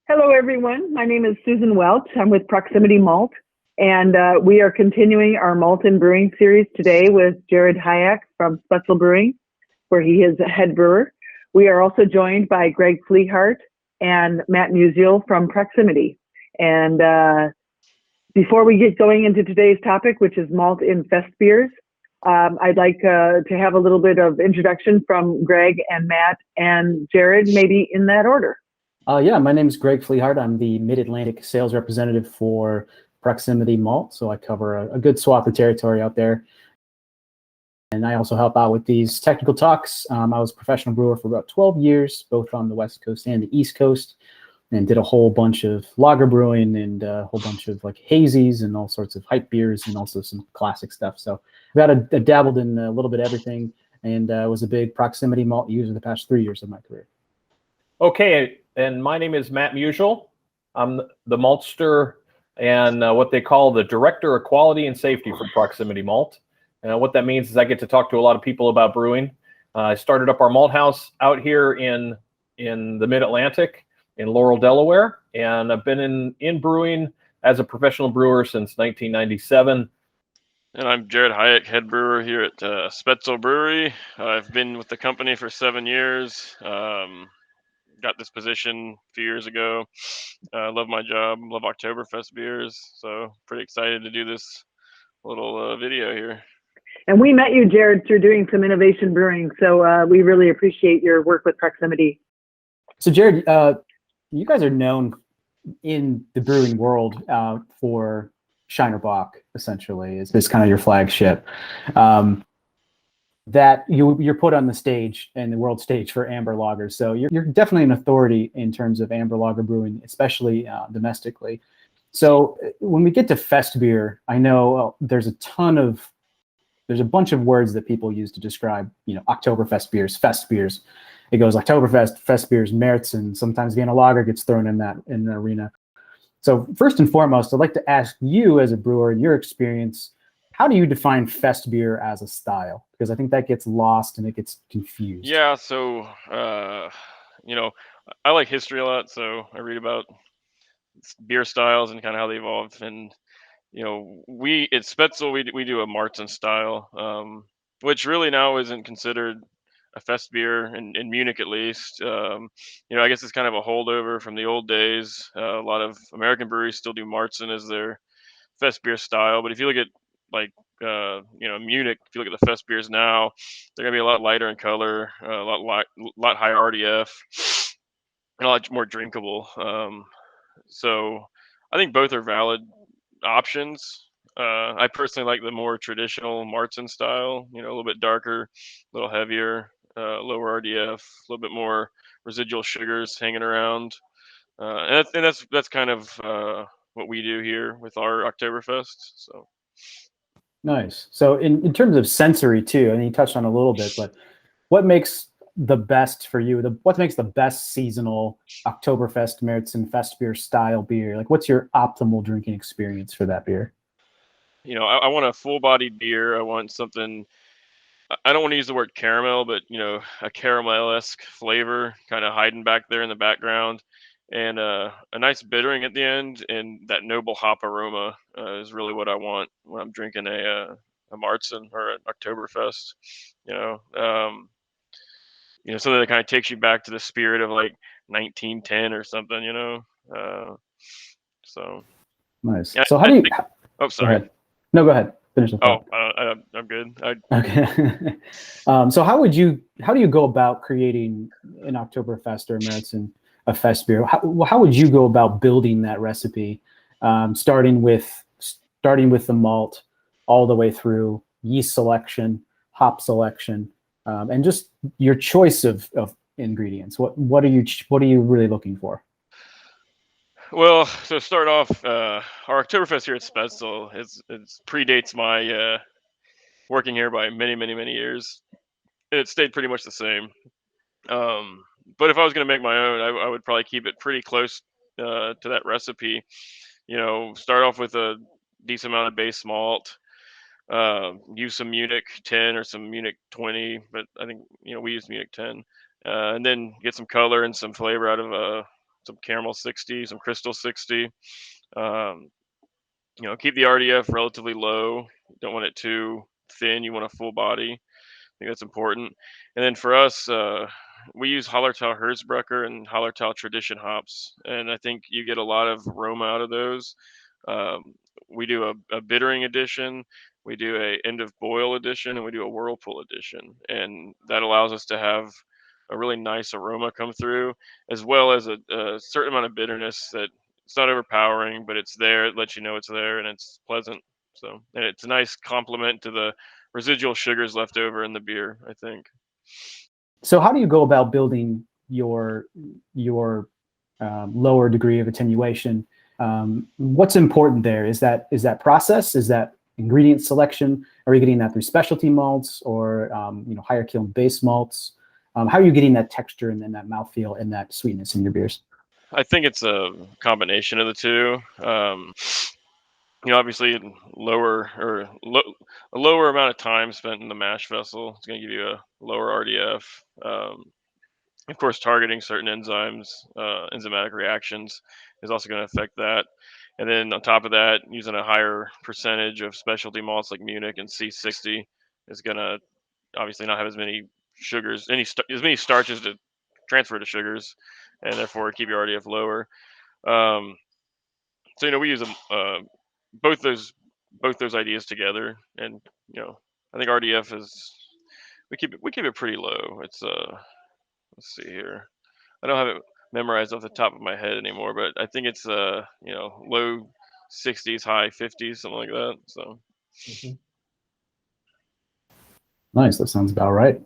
Hello, everyone. My name is Susan Welch. I'm with Proximity Malt, and we are continuing our malt and brewing series today with Jared Hayek from Spetzel Brewing, where he is a head brewer. We are also joined by Greg Fleehart and Matt Musial from Proximity. And before we get going into today's topic, which is malt in Festbiers, I'd like to have a little bit of introduction from Greg and Matt and Jared, maybe in that order. Yeah, my name is Greg Fleehart. I'm the Mid-Atlantic sales representative for Proximity Malt, so I cover a good swath of territory out there. And I also help out with these technical talks. I was a professional brewer for about 12 years, both on the West Coast and the East Coast, and did a whole bunch of lager brewing and a whole bunch of like hazies and all sorts of hype beers and also some classic stuff. So I've dabbled in a little bit of everything, and was a big Proximity Malt user the past 3 years of my career. Okay, and my name is Matt Musial. I'm the maltster and what they call the Director of Quality and Safety for Proximity Malt. And what that means is I get to talk to a lot of people about brewing. I started up our malt house out here in the Mid-Atlantic in Laurel, Delaware, and I've been in brewing as a professional brewer since 1997. And I'm Jared Hayek, head brewer here at Spetzel Brewery. I've been with the company for 7 years. Got this position a few years ago. Love my job, love Oktoberfest beers. So pretty excited to do this little video here. And we met you, Jared, through doing some innovation brewing. So we really appreciate your work with Proximity. So Jared, you guys are known in the brewing world for Shiner Bock, essentially. It's kind of your flagship. That you're put on the stage and the world stage for amber lagers. So you're definitely an authority in terms of amber lager brewing, especially domestically. So when we get to Festbier, I know there's a bunch of words that people use to describe, Oktoberfest beers, Festbiers. It goes Oktoberfest, Festbiers, Märzen. Sometimes Vienna lager gets thrown in the arena. So first and foremost, I'd like to ask you as a brewer, in your experience, how do you define Festbier as a style? Because I think that gets lost and it gets confused. Yeah, so, I like history a lot, so I read about beer styles and kind of how they evolved. And, we at Spetzel, we do a Märzen style, which really now isn't considered a fest beer in Munich, at least. I guess it's kind of a holdover from the old days. A lot of American breweries still do Märzen as their fest beer style. But if you look at like Munich, if you look at the fest beers now, they're gonna be a lot lighter in color, a lot higher RDF, and a lot more drinkable. So I think both are valid options. I personally like the more traditional Märzen style, a little bit darker, a little heavier, lower RDF, a little bit more residual sugars hanging around. And that's kind of what we do here with our Oktoberfest. So Nice. So in terms of sensory too, and you touched on a little bit, but what makes the best for you? What makes the best seasonal Oktoberfest, Märzen, Festbier style beer? Like, what's your optimal drinking experience for that beer? I want a full-bodied beer. I want something. I don't want to use the word caramel, but a caramel-esque flavor kind of hiding back there in the background, and a nice bittering at the end, and that noble hop aroma is really what I want when I'm drinking a Märzen or an Oktoberfest. Something that kind of takes you back to the spirit of like 1910 or something. So Nice. Yeah, So how do you? Oh, sorry. Go ahead. No, go ahead. Finish the thought. I'm good. Okay. So how do you go about creating an Oktoberfest or a Märzen, a fest beer? How would you go about building that recipe, starting with the malt all the way through yeast selection, hop selection, and just your choice of ingredients? What are you really looking for? Well, to start off, our Oktoberfest here at Spetzel it predates my working here by many, many, many years. It stayed pretty much the same. But if I was going to make my own, I would probably keep it pretty close to that recipe. Start off with a decent amount of base malt. Use some Munich 10 or some Munich 20, but I think we use Munich 10, and then get some color and some flavor out of some caramel 60, some crystal 60. Keep the RDF relatively low. Don't want it too thin. You want a full body. I think that's important. And then for us, we use Hallertau Herzbrucker and Hallertau Tradition hops, and I think you get a lot of aroma out of those. We do a bittering edition, we do a end of boil edition, and we do a whirlpool edition, and that allows us to have a really nice aroma come through, as well as a certain amount of bitterness that it's not overpowering, but it's there. It lets you know it's there, and it's pleasant. So, and it's a nice complement to the residual sugars left over in the beer, I think. So how do you go about building your lower degree of attenuation? What's important there? Is that process? Is that ingredient selection? Are you getting that through specialty malts or higher kiln base malts? How are you getting that texture and then that mouthfeel and that sweetness in your beers? I think it's a combination of the two. Obviously, a lower amount of time spent in the mash vessel is going to give you a lower RDF. Of course, targeting certain enzymes, enzymatic reactions is also going to affect that. And then on top of that, using a higher percentage of specialty malts like Munich and C60 is going to obviously not have as many sugars, as many starches to transfer to sugars, and therefore keep your RDF lower. So we use both those ideas together, and I think RDF is we keep it pretty low. It's let's see here, I don't have it memorized off the top of my head anymore, but I think it's low 60s, high 50s, something like that. So Nice, that sounds about right.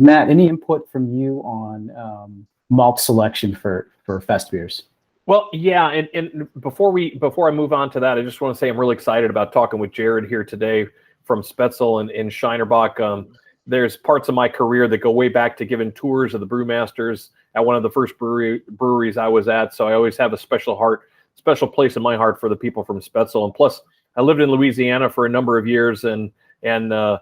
Matt, any input from you on malt selection for Festbiers? Well, yeah, and before I move on to that, I just want to say I'm really excited about talking with Jared here today from Spetzel and Scheinerbach. There's parts of my career that go way back to giving tours of the brewmasters at one of the first breweries I was at. So I always have a special place in my heart for the people from Spetzel. And plus, I lived in Louisiana for a number of years, and Scheinerbach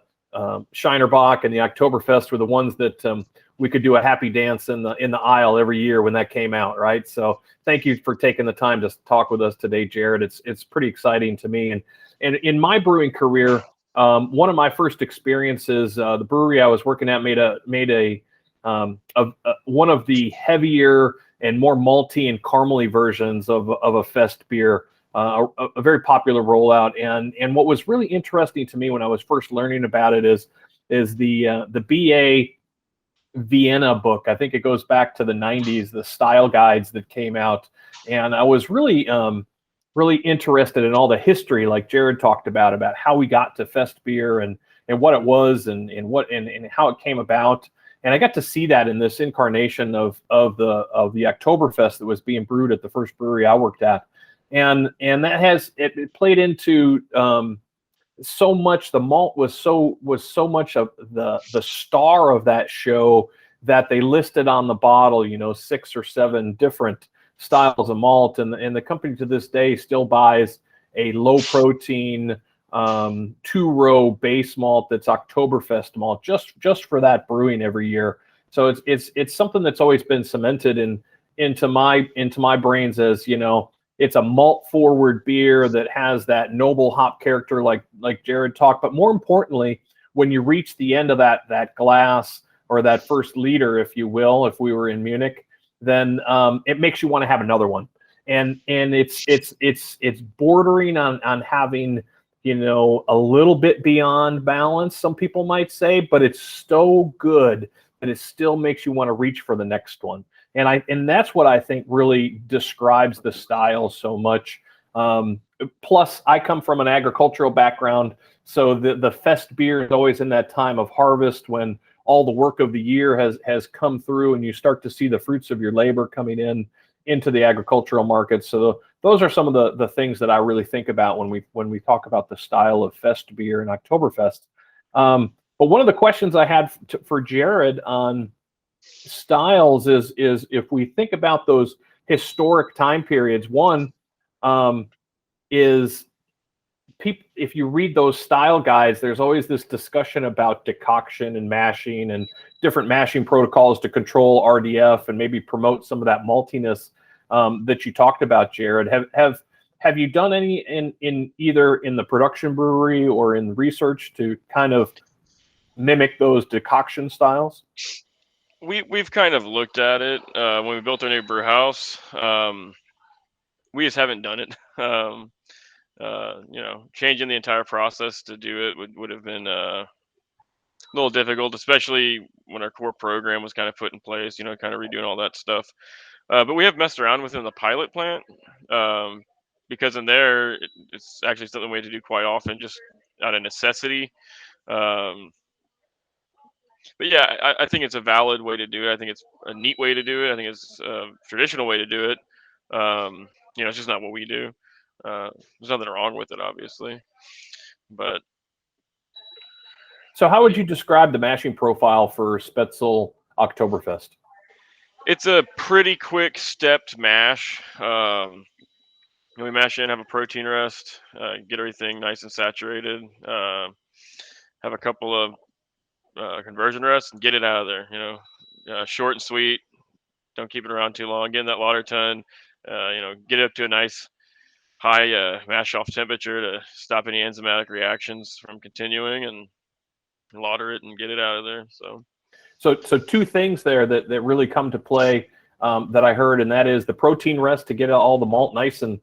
and the Oktoberfest were the ones that we could do a happy dance in the aisle every year when that came out, right? So thank you for taking the time to talk with us today, Jared. It's pretty exciting to me. And in my brewing career, one of my first experiences, the brewery I was working at made one of the heavier and more malty and caramely versions of a Fest beer, a very popular rollout. And what was really interesting to me when I was first learning about it is the BA Vienna book. I think it goes back to the 90s, the style guides that came out. And I was really interested in all the history, like Jared talked about how we got to Fest beer and what it was and how it came about. And I got to see that in this incarnation of the Oktoberfest that was being brewed at the first brewery I worked at. And that it played into so much. The malt was so much of the star of that show that they listed on the bottle, 6 or 7 different styles of malt, and the company to this day still buys a low protein 2-row base malt that's Oktoberfest malt just for that brewing every year. So it's something that's always been cemented into my brains as it's a malt forward beer that has that noble hop character like Jared talked. But more importantly, when you reach the end of that glass or that first liter, if you will, if we were in Munich, then it makes you want to have another one. And it's bordering on having a little bit beyond balance, some people might say, but it's so good that it still makes you want to reach for the next one. And that's what I think really describes the style so much. Plus, I come from an agricultural background, so the Fest beer is always in that time of harvest when all the work of the year has come through, and you start to see the fruits of your labor coming into the agricultural market. So those are some of the things that I really think about when we talk about the style of Fest beer and Oktoberfest. But one of the questions I had for Jared on styles is if we think about those historic time periods, one is if you read those style guides, there's always this discussion about decoction and mashing and different mashing protocols to control RDF and maybe promote some of that maltiness that you talked about, Jared. Have you done any in either in the production brewery or in research to kind of mimic those decoction styles? We've kind of looked at it when we built our new brew house. We just haven't done it. Changing the entire process to do it would have been a little difficult, especially when our core program was kind of put in place, kind of redoing all that stuff. But we have messed around within the pilot plant because in there, it's actually something we have to do quite often, just out of necessity. But yeah, I think it's a valid way to do it. I think it's a neat way to do it. I think it's a traditional way to do it. It's just not what we do. There's nothing wrong with it, obviously. But so how would you describe the mashing profile for Spoetzl Oktoberfest? It's a pretty quick stepped mash. We mash in, have a protein rest, get everything nice and saturated, have a couple of conversion rests, and get it out of there. Short and sweet. Don't keep it around too long. Get in that lauter ton. Get it up to a nice high mash off temperature to stop any enzymatic reactions from continuing, and lauter it and get it out of there. So two things there that really come to play that I heard, and that is the protein rest to get all the malt nice and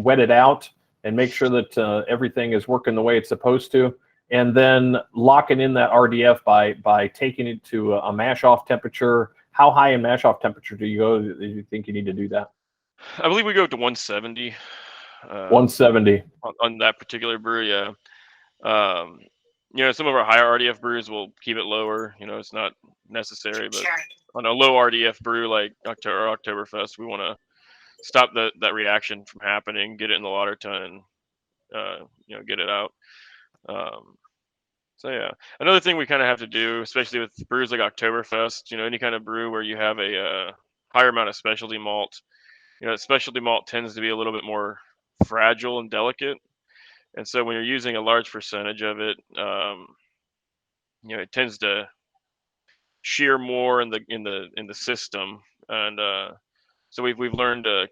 wetted out and make sure that everything is working the way it's supposed to, and then locking in that RDF by taking it to a mash off temperature. How high in mash off temperature do you go? Do you think you need to do that? I believe we go up to 170. 170 on that particular brew, yeah. Some of our higher RDF brews will keep it lower. It's not necessary, but on a low RDF brew like Oktoberfest, we want to stop that reaction from happening, get it in the lauter ton, and get it out. So yeah, another thing we kind of have to do, especially with brews like Oktoberfest, any kind of brew where you have a higher amount of specialty malt, specialty malt tends to be a little bit more fragile and delicate, and so when you're using a large percentage of it, it tends to shear more in the system, and so we've learned to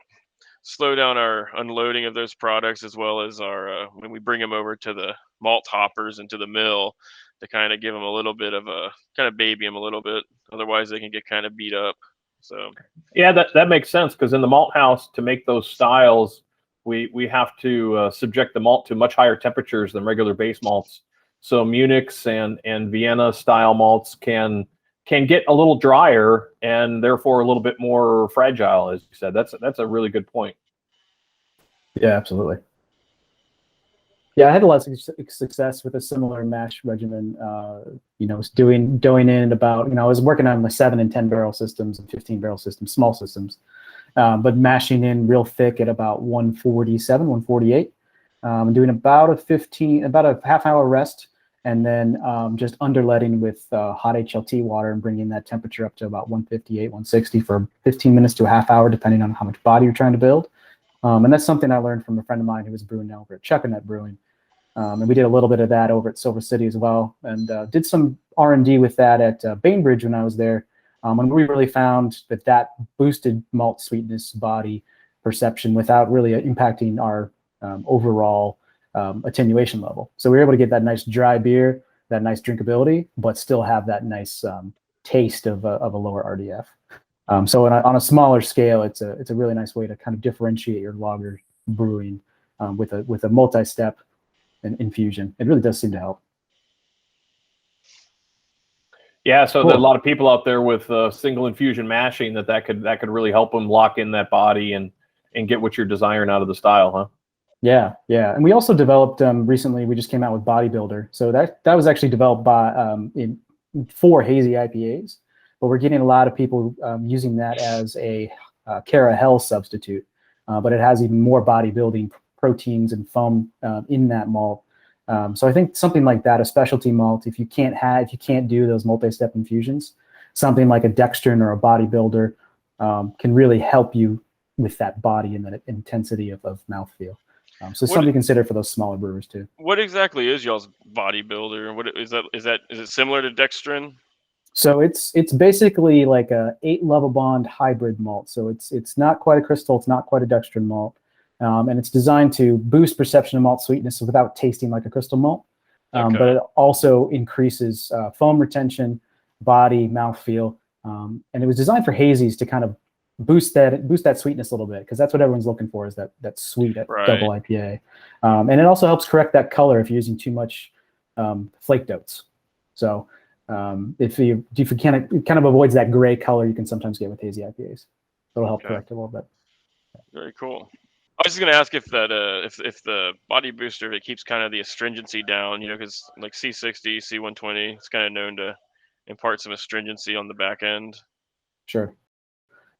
slow down our unloading of those products, as well as our when we bring them over to the malt hoppers and to the mill, to kind of give them a little bit of a kind of baby them a little bit. Otherwise, they can get kind of beat up. So yeah, that makes sense, because in the malt house, to make those styles, we have to subject the malt to much higher temperatures than regular base malts. So Munich's and Vienna style malts can get a little drier and therefore a little bit more fragile, as you said. That's a really good point. Yeah, absolutely. Yeah, I had a lot of success with a similar mash regimen. Doing in about, I was working on the 7 and 10 barrel systems and 15 barrel systems, small systems, but mashing in real thick at about 147, 148, doing about a half hour rest, and then just underletting with hot HLT water and bringing that temperature up to about 158, 160 for 15 minutes to a half hour, depending on how much body you're trying to build. And that's something I learned from a friend of mine who was brewing over at Chuckanut Brewing. And we did a little bit of that over at Silver City as well, and did some R&D with that at Bainbridge when I was there. And we really found that boosted malt sweetness body perception without really impacting our overall attenuation level. So we were able to get that nice dry beer, that nice drinkability, but still have that nice taste of a lower RDF. So on a smaller scale, it's a really nice way to kind of differentiate your lager brewing with a multi-step and infusion. It really does seem to help. Yeah, so Cool. There are a lot of people out there with single infusion mashing that could really help them lock in that body and get what you're desiring out of the style, huh? Yeah. And we also developed recently. We just came out with Bodybuilder, so that was actually developed by for hazy IPAs, but we're getting a lot of people using that as a Cara Hell substitute, but it has even more bodybuilding proteins and foam in that malt. So I think something like that, a specialty malt, if you can't do those multi-step infusions, something like a Dextrin or a Bodybuilder can really help you with that body and that intensity of mouthfeel. So it's something to consider for those smaller brewers too. What exactly is y'all's bodybuilder? What is that? Is it similar to dextrin? So it's basically like a 8-level bond hybrid malt. So it's not quite a crystal, it's not quite a dextrin malt, and it's designed to boost perception of malt sweetness without tasting like a crystal malt. Okay. But it also increases foam retention, body, mouthfeel, and it was designed for hazies to kind of boost that sweetness a little bit, because that's what everyone's looking for, is that sweet double IPA. And it also helps correct that color if you're using too much flake notes. So if you can't, it kind of avoids that gray color you can sometimes get with hazy IPAs. It'll help correct it a little bit. Very cool. I was just gonna ask if that if the body booster, if it keeps kind of the astringency down, because like C60, C120, it's kind of known to impart some astringency on the back end. Sure.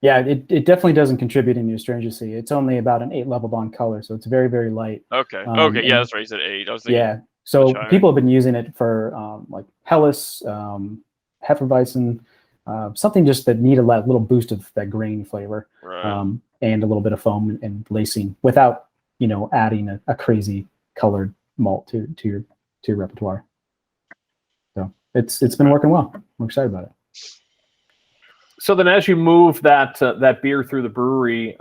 Yeah, it definitely doesn't contribute in the astringency. It's only about an 8-level bond color, so it's very, very light. Okay. Okay. Yeah, that's right. You said 8. I was thinking. Yeah. So people have been using it for like Helles, Hefeweizen, something just that need a little boost of that grain flavor, and a little bit of foam and lacing without, adding a crazy colored malt to your repertoire. So it's been working well. I'm excited about it. So then, as you move that beer through the brewery,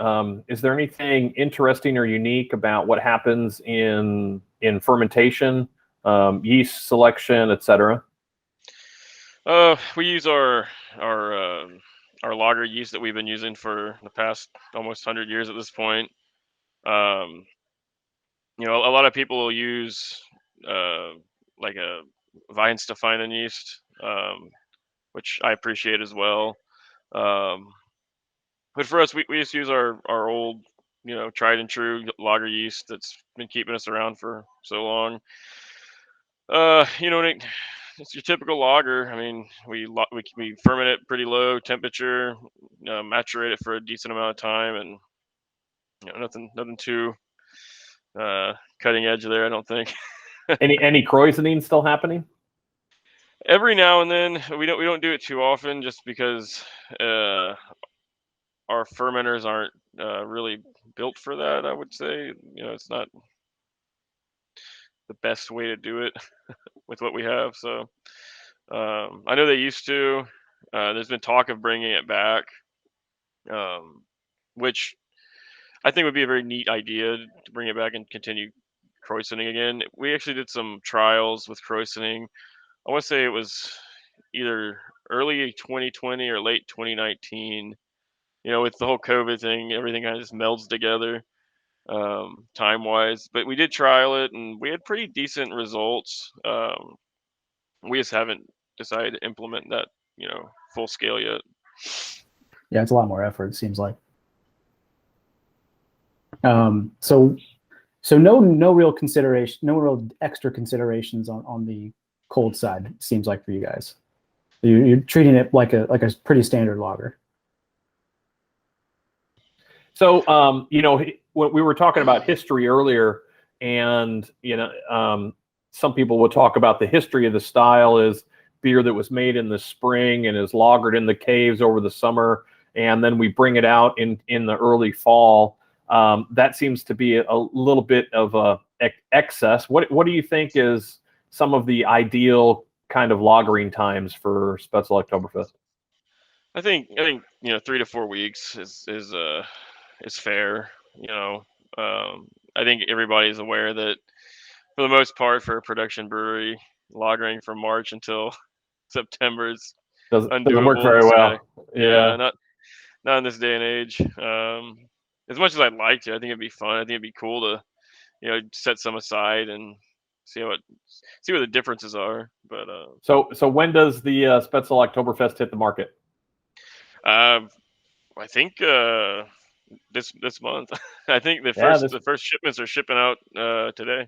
is there anything interesting or unique about what happens in fermentation, yeast selection, etc.? We use our lager yeast that we've been using for the past almost 100 years at this point. A lot of people will use like a Weihenstephanen yeast, which I appreciate as well. But for us, we just use our old, tried and true lager yeast that's been keeping us around for so long. It's your typical lager. I mean, we ferment it pretty low temperature, macerate it for a decent amount of time, and nothing too cutting edge there, I don't think. Any krausening still happening? Every now and then. We don't do it too often, just because our fermenters aren't really built for that, I would say. It's not the best way to do it with what we have. So I know they used to. There's been talk of bringing it back, which I think would be a very neat idea, to bring it back and continue krausening again. We actually did some trials with krausening. I want to say it was either early 2020 or late 2019. With the whole COVID thing, everything kind of just melds together time-wise. But we did trial it, and we had pretty decent results. We just haven't decided to implement that, full scale yet. Yeah, it's a lot more effort, it seems like. So no real consideration, no real extra considerations on the cold side, it seems like, for you guys. You're treating it like a pretty standard lager. So, we were talking about history earlier, and, some people will talk about the history of the style is beer that was made in the spring and is lagered in the caves over the summer, and then we bring it out in the early fall. That seems to be a little bit of a excess. What do you think is some of the ideal kind of lagering times for Spoetzl Oktoberfest? I think 3 to 4 weeks is fair. I think everybody's aware that, for the most part, for a production brewery, lagering from March until September is doesn't work very well. Yeah, not in this day and age. As much as I'd like to, I think it'd be fun. I think it'd be cool to set some aside and see what the differences are. But so when does the Spoetzl Oktoberfest hit the market? I think this month. I think the first shipments are shipping out today.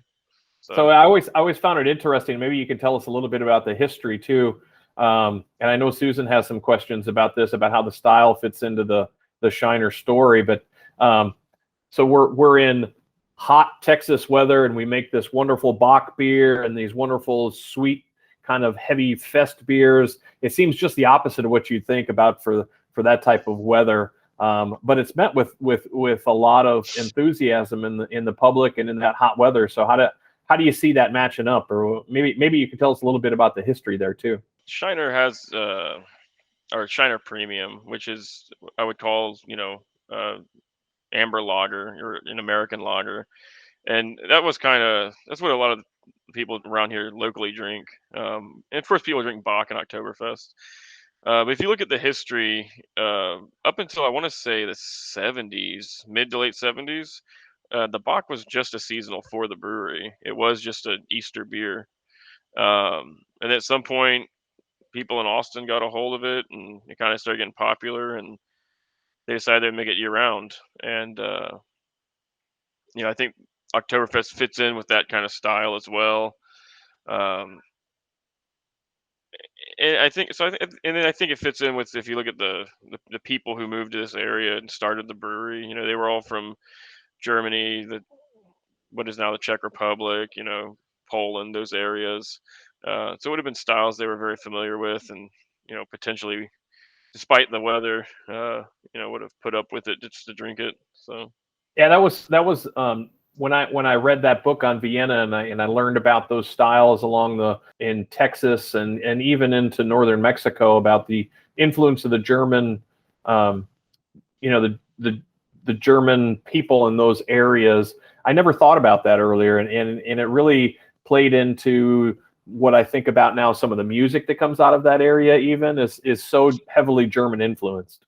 So I always found it interesting. Maybe you can tell us a little bit about the history too. And I know Susan has some questions about this, about how the style fits into the Shiner story. But so we're in hot Texas weather, and we make this wonderful Bock beer and these wonderful sweet kind of heavy Festbiers. It seems just the opposite of what you'd think about for that type of weather. but it's met with a lot of enthusiasm in the public and in that hot weather. So how do you see that matching up? Or maybe you could tell us a little bit about the history there too. Shiner has or Shiner Premium, which is I would call amber lager or an American lager, and that's what a lot of people around here locally drink. And of course, people drink Bach and Oktoberfest. But if you look at the history, up until I want to say the 70s, mid to late 70s, the Bach was just a seasonal for the brewery. It was just an Easter beer. And at some point, people in Austin got a hold of it, and it kind of started getting popular, and they decided to make it year round. And I think Oktoberfest fits in with that kind of style as well. Um, and I think so. And then I think it fits in with if you look at the people who moved to this area and started the brewery. They were all from Germany, what is now the Czech Republic. Poland, those areas. So it would have been styles they were very familiar with, and potentially, despite the weather, would have put up with it just to drink it. So yeah, that was when I read that book on Vienna and I learned about those styles in Texas and even into northern Mexico, about the influence of the German, the German people in those areas. I never thought about that earlier, and it really played into what I think about now. Some of the music that comes out of that area even is so heavily German influenced.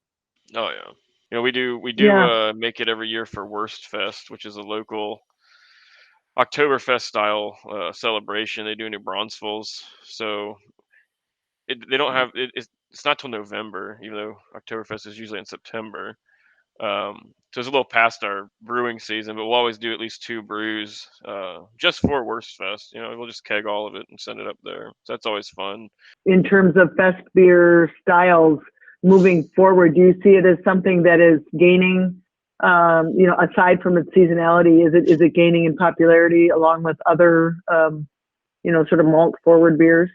Oh yeah. We do Yeah. make it every year for Wurst Fest, which is a local Oktoberfest style celebration. They do New Braunfels, so they don't have it's not till November, even though Oktoberfest is usually in September. So it's a little past our brewing season, but we'll always do at least 2 brews just for Wurst Fest. We'll just keg all of it and send it up there. So that's always fun. In terms of fest beer styles moving forward, do you see it as something that is gaining, aside from its seasonality, is it gaining in popularity along with other, sort of malt forward beers?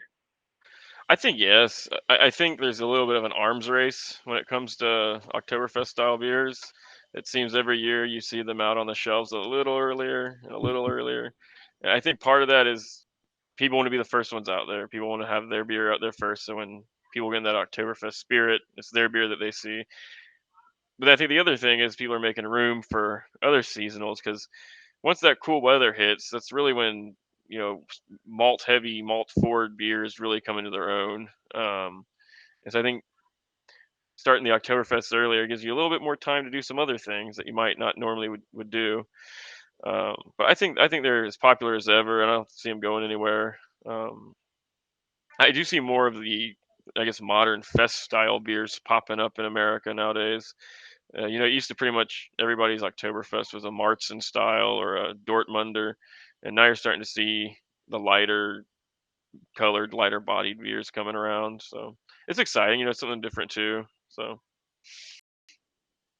I think yes. I think there's a little bit of an arms race when it comes to Oktoberfest style beers. It seems every year you see them out on the shelves a little earlier and a little earlier. And I think part of that is people want to be the first ones out there. People want to have their beer out there first. So when people get in that Oktoberfest spirit, it's their beer that they see. But I think the other thing is people are making room for other seasonals, because once that cool weather hits, that's really when malt heavy, malt forward beers really come into their own. And so I think starting the Oktoberfest earlier gives you a little bit more time to do some other things that you might not normally would do. But I think they're as popular as ever, and I don't see them going anywhere. I do see more of the, I guess, modern fest style beers popping up in America nowadays. It used to pretty much everybody's Oktoberfest was a Marzen style or a Dortmunder, and now you're starting to see the lighter colored, lighter bodied beers coming around. So it's exciting, something different too. So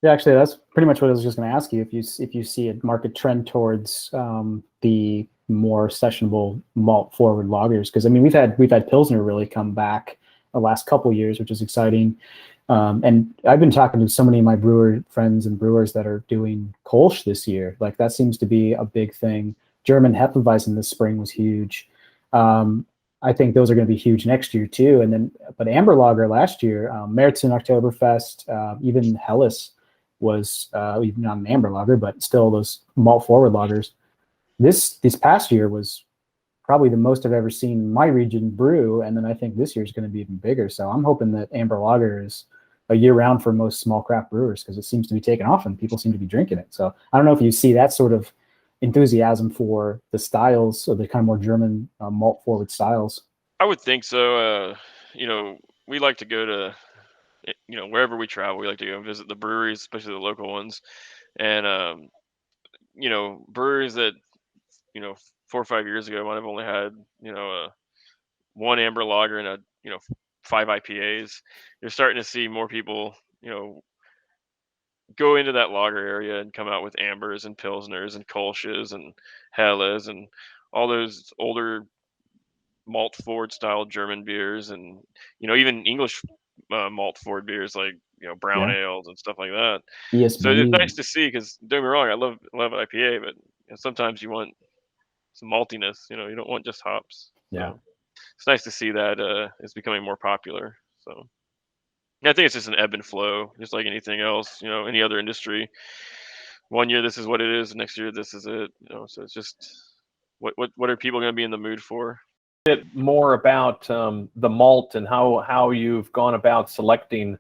Yeah, actually, that's pretty much what I was just going to ask you. If you see a market trend towards the more sessionable malt forward lagers, because I mean we've had Pilsner really come back the last couple of years, which is exciting. And I've been talking to so many of my brewer friends and brewers that are doing Kolsch this year. Like that seems to be a big thing. German Hefeweizen this spring was huge. I think those are going to be huge next year too. But Amber Lager last year, Märzen Oktoberfest, even Helles was even not an Amber Lager, but still those malt forward lagers. This past year was probably the most I've ever seen in my region brew, and then I think this year is going to be even bigger. So I'm hoping that Amber Lager is a year round for most small craft brewers, because it seems to be taking off and people seem to be drinking it. So I don't know if you see that sort of enthusiasm for the styles, or the kind of more German malt forward styles. I would think so. We like to go to, wherever we travel, we like to go and visit the breweries, especially the local ones. And, breweries that, 4 or 5 years ago might have only had, one amber lager and 5 IPAs. You're starting to see more people, go into that lager area and come out with ambers and pilsners and kolsches and helles and all those older malt forward style German beers, and even English malt forward beers like brown ales and stuff like that. So it's ESB. nice to see, because don't get me wrong, I love IPA, but sometimes you want some maltiness. You don't want just hops. Yeah. So it's nice to see that it's becoming more popular. So I think it's just an ebb and flow, just like anything else. Any other industry. One year this is what it is, next year this is it. So it's just what are people going to be in the mood for? More about the malt and how you've gone about selecting.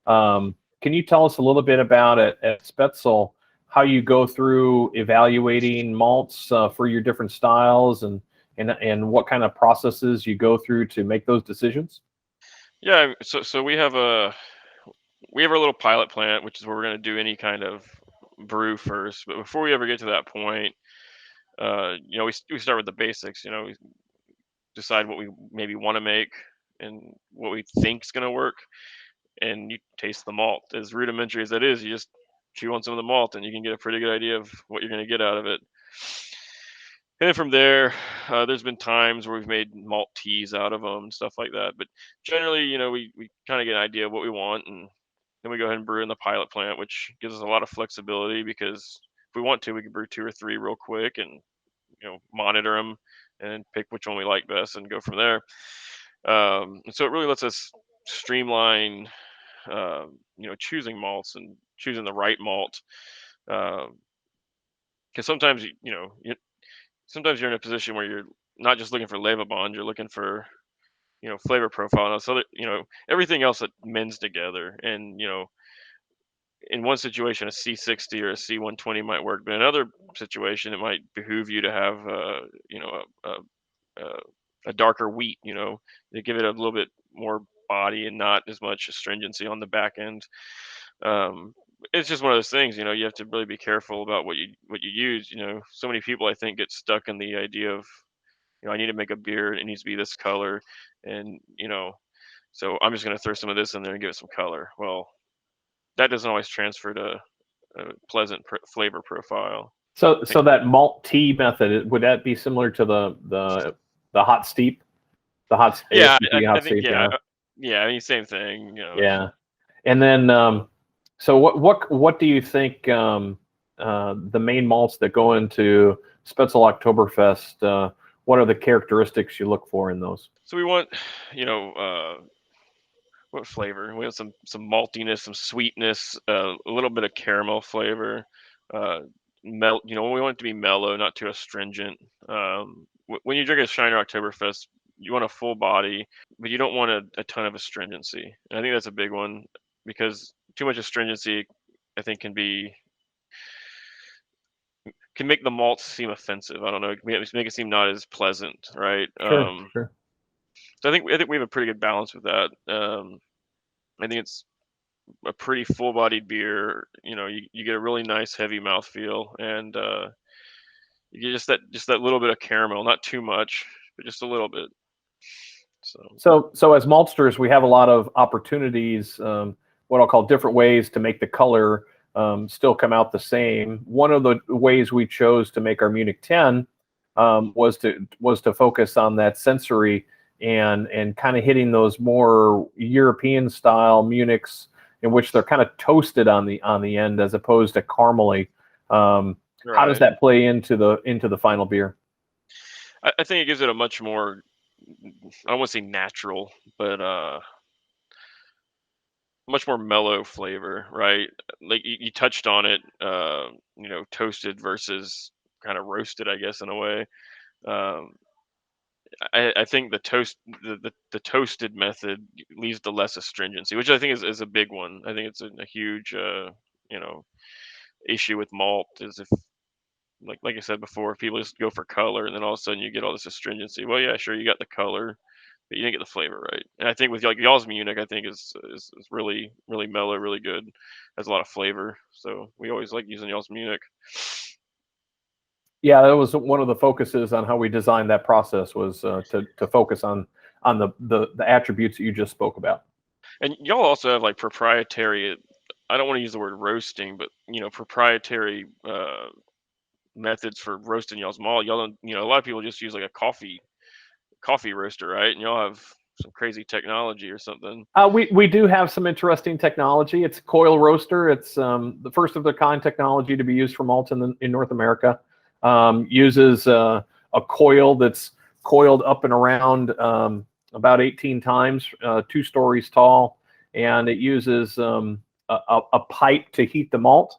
Can you tell us a little bit about it at Spetzel, how you go through evaluating malts for your different styles, and what kind of processes you go through to make those decisions? Yeah, so we have our little pilot plant, which is where we're going to do any kind of brew first. But before we ever get to that point, we start with the basics. We decide what we maybe want to make and what we think is going to work, and you taste the malt. As rudimentary as that is, you just chew on some of the malt, and you can get a pretty good idea of what you're going to get out of it. And then from there, there's been times where we've made malt teas out of them and stuff like that. But generally, we kind of get an idea of what we want, and then we go ahead and brew in the pilot plant, which gives us a lot of flexibility, because if we want to, we can brew 2 or 3 real quick and monitor them and pick which one we like best and go from there. And so it really lets us streamline, choosing malts and choosing the right malt. Because sometimes sometimes you're in a position where you're not just looking for Levabond, you're looking for flavor profile, and so that everything else that mends together. And in one situation, a C60 or a C120 might work, but in another situation, it might behoove you to have a darker wheat, to give it a little bit more body and not as much astringency on the back end. It's just one of those things, you have to really be careful about what you use. So many people, I think, get stuck in the idea of, I need to make a beer and it needs to be this color, and so I'm just going to throw some of this in there and give it some color. Well, that doesn't always transfer to a pleasant flavor profile. So that malt tea method, would that be similar to the hot steep, Yeah, ASCP I hot think steep? yeah. I mean, same thing. Yeah. And then, so what do you think the main malts that go into Spoetzl Oktoberfest? What are the characteristics you look for in those? So we want, what flavor? We want some maltiness, some sweetness, a little bit of caramel flavor. We want it to be mellow, not too astringent. When you drink a Shiner Oktoberfest, you want a full body, but you don't want a ton of astringency. And I think that's a big one, because too much astringency, I think, can make the malts seem offensive. I don't know, make it seem not as pleasant, right? Sure. So I think we have a pretty good balance with that. I think it's a pretty full-bodied beer. You get a really nice heavy mouthfeel, and you get just that little bit of caramel, not too much, but just a little bit. So as maltsters, we have a lot of opportunities, what I'll call different ways to make the color still come out the same. One of the ways we chose to make our Munich 10 was to focus on that sensory and kind of hitting those more European style Munichs, in which they're kind of toasted on the end as opposed to caramely. Right. How does that play into the final beer? I think it gives it a much more, I don't want to say natural, but much more mellow flavor, right? Like you touched on it, toasted versus kind of roasted, I guess, in a way. I think the toasted method leads to less astringency, which I think is a big one. I think it's a huge issue with malt, is if, like I said before, if people just go for color and then all of a sudden you get all this astringency. Well, yeah, sure, you got the color, but you didn't get the flavor right. And I think with y'all's Munich, I think is really, really mellow, really good, has a lot of flavor. So we always like using y'all's Munich. Yeah, that was one of the focuses on how we designed that process, was to focus on the attributes that you just spoke about. And y'all also have like proprietary, I don't want to use the word roasting, but proprietary methods for roasting y'all's malt. Y'all don't, a lot of people just use like a coffee roaster, right? And y'all have some crazy technology or something. We do have some interesting technology. It's Coil Roaster. It's the first of the kind technology to be used for malt in North America. Uses a coil that's coiled up and around about 18 times, 2 stories tall, and it uses a pipe to heat the malt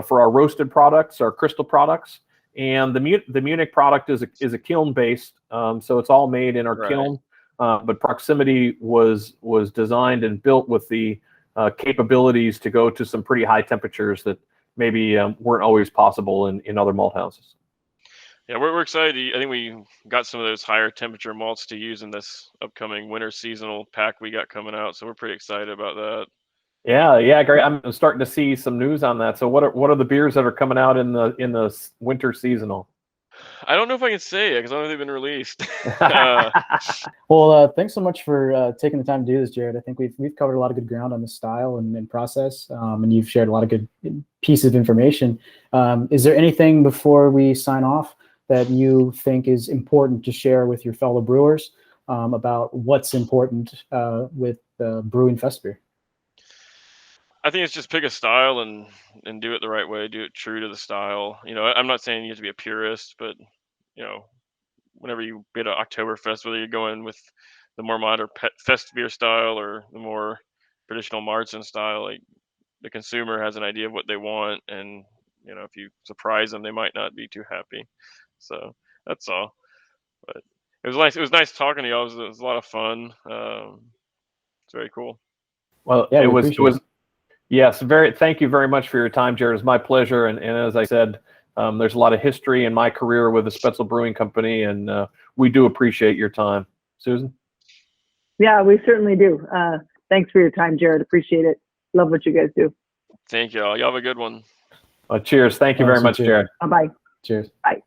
for our roasted products, our crystal products. And the Munich product is a kiln based, so it's all made in our kiln. But Proximity was designed and built with the capabilities to go to some pretty high temperatures that maybe weren't always possible in other malt houses. Yeah, we're excited. I think we got some of those higher temperature malts to use in this upcoming winter seasonal pack we got coming out. So we're pretty excited about that. Yeah, great. I'm starting to see some news on that. So what are the beers that are coming out in the winter seasonal? I don't know if I can say it because I don't know if they've been released. Well, thanks so much for taking the time to do this, Jared. I think we've covered a lot of good ground on the style and process, and you've shared a lot of good pieces of information. Is there anything before we sign off that you think is important to share with your fellow brewers about what's important with brewing Festbier? I think it's just pick a style and do it the right way, do it true to the style. I'm not saying you have to be a purist, but whenever you get an Oktoberfest, whether you're going with the more modern Festbier style or the more traditional Marzen style, like the consumer has an idea of what they want, and if you surprise them, they might not be too happy. So that's all. But it was nice. It was nice talking to y'all. It was a lot of fun. It's very cool. Well, yeah, it was. Yes, thank you very much for your time, Jared. It's my pleasure. And as I said, there's a lot of history in my career with the Spoetzl Brewing Company, and we do appreciate your time. Susan? Yeah, we certainly do. Thanks for your time, Jared. Appreciate it. Love what you guys do. Thank y'all. Y'all have a good one. Cheers. Thank you very much, Jared. Bye-bye. Cheers. Bye.